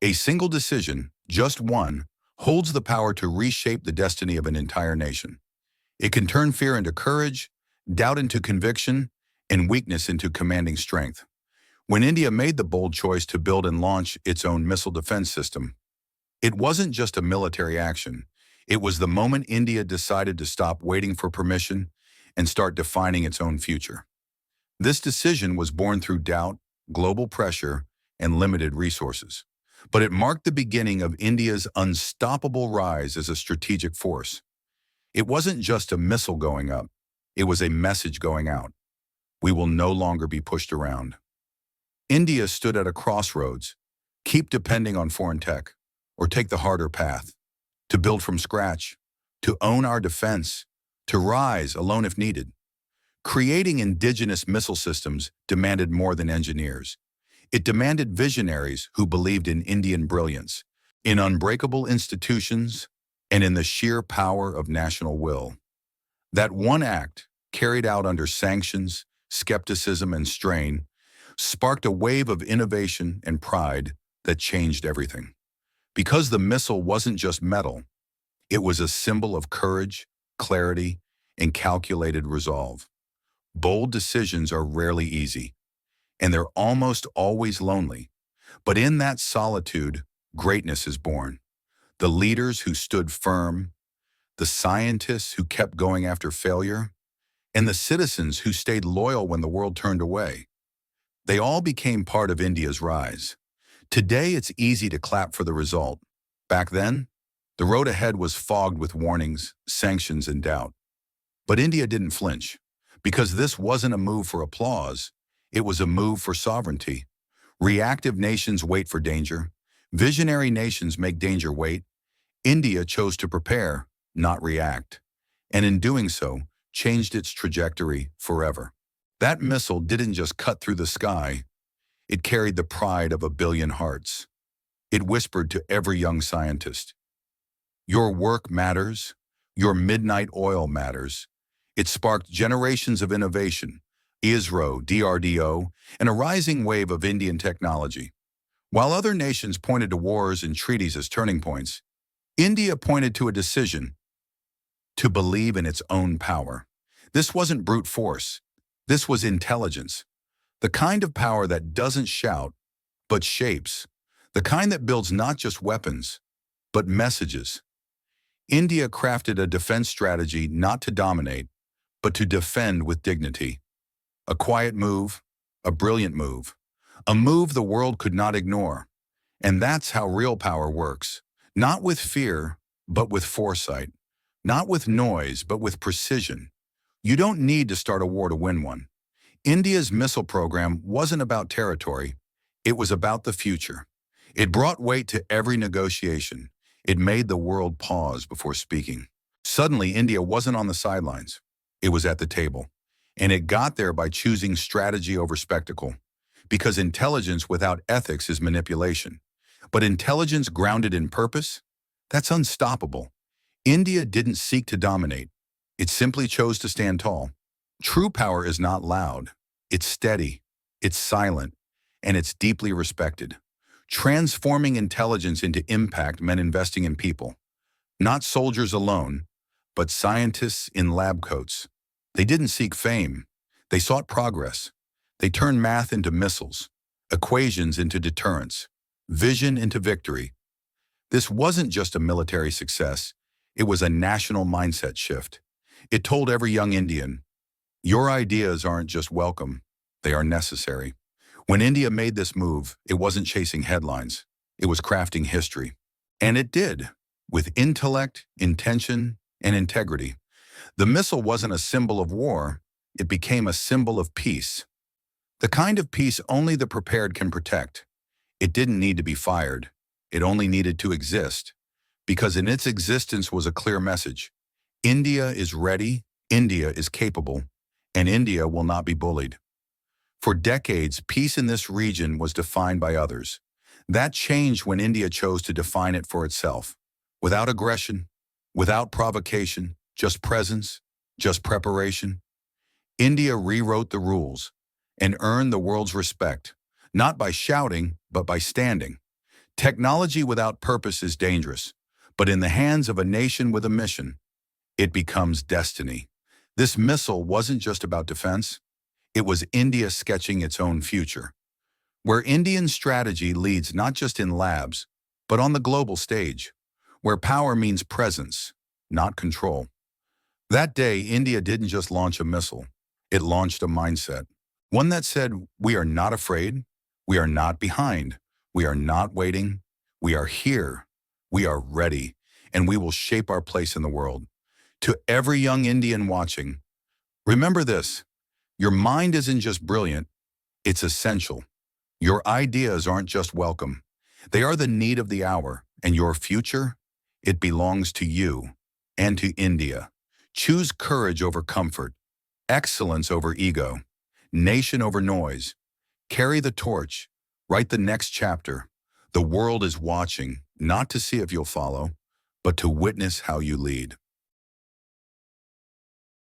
A single decision, just one, holds the power to reshape the destiny of an entire nation. It can turn fear into courage, doubt into conviction, and weakness into commanding strength. When India made the bold choice to build and launch its own missile defense system, it wasn't just a military action. It was the moment India decided to stop waiting for permission and start defining its own future. This decision was born through doubt, global pressure, and limited resources. But it marked the beginning of India's unstoppable rise as a strategic force. It wasn't just a missile going up. It was a message going out. We will no longer be pushed around. India stood at a crossroads. Keep depending on foreign tech, or take the harder path. To build from scratch, to own our defense, to rise alone if needed. Creating indigenous missile systems demanded more than engineers. It demanded visionaries who believed in Indian brilliance, in unbreakable institutions, and in the sheer power of national will. That one act, carried out under sanctions, skepticism, and strain, sparked a wave of innovation and pride that changed everything. Because the missile wasn't just metal, it was a symbol of courage, clarity, and calculated resolve. Bold decisions are rarely easy, and they're almost always lonely. But in that solitude, greatness is born. The leaders who stood firm, the scientists who kept going after failure, and the citizens who stayed loyal when the world turned away. They all became part of India's rise. Today, it's easy to clap for the result. Back then, the road ahead was fogged with warnings, sanctions, and doubt. But India didn't flinch, because this wasn't a move for applause. It was a move for sovereignty. Reactive nations wait for danger. Visionary nations make danger wait. India chose to prepare, not react, and in doing so, changed its trajectory forever. That missile didn't just cut through the sky. It carried the pride of a billion hearts. It whispered to every young scientist, "Your work matters. Your midnight oil matters." It sparked generations of innovation, ISRO, DRDO, and a rising wave of Indian technology. While other nations pointed to wars and treaties as turning points, India pointed to a decision to believe in its own power. This wasn't brute force. This was intelligence. The kind of power that doesn't shout, but shapes. The kind that builds not just weapons, but messages. India crafted a defense strategy not to dominate, but to defend with dignity. A quiet move, a brilliant move, a move the world could not ignore. And that's how real power works. Not with fear, but with foresight. Not with noise, but with precision. You don't need to start a war to win one. India's missile program wasn't about territory. It was about the future. It brought weight to every negotiation. It made the world pause before speaking. Suddenly, India wasn't on the sidelines. It was at the table. And it got there by choosing strategy over spectacle. Because intelligence without ethics is manipulation. But intelligence grounded in purpose? That's unstoppable. India didn't seek to dominate. It simply chose to stand tall. True power is not loud. It's steady, it's silent, and it's deeply respected. Transforming intelligence into impact meant investing in people. Not soldiers alone, but scientists in lab coats. They didn't seek fame. They sought progress. They turned math into missiles, equations into deterrence, vision into victory. This wasn't just a military success. It was a national mindset shift. It told every young Indian, your ideas aren't just welcome, they are necessary. When India made this move, it wasn't chasing headlines. It was crafting history. And it did, with intellect, intention, and integrity. The missile wasn't a symbol of war. It became a symbol of peace. The kind of peace only the prepared can protect. It didn't need to be fired. It only needed to exist. Because in its existence was a clear message. India is ready, India is capable, and India will not be bullied. For decades, peace in this region was defined by others. That changed when India chose to define it for itself. Without aggression, without provocation, just presence, just preparation. India rewrote the rules and earned the world's respect, not by shouting, but by standing. Technology without purpose is dangerous, but in the hands of a nation with a mission, it becomes destiny. This missile wasn't just about defense, it was India sketching its own future, where Indian strategy leads not just in labs, but on the global stage, where power means presence, not control. That day, India didn't just launch a missile, it launched a mindset. One that said, we are not afraid, we are not behind, we are not waiting, we are here, we are ready, and we will shape our place in the world. To every young Indian watching, remember this, your mind isn't just brilliant, it's essential. Your ideas aren't just welcome, they are the need of the hour, and your future, it belongs to you and to India. Choose courage over comfort, excellence over ego, nation over noise. Carry the torch, write the next chapter. The world is watching, not to see if you'll follow, but to witness how you lead.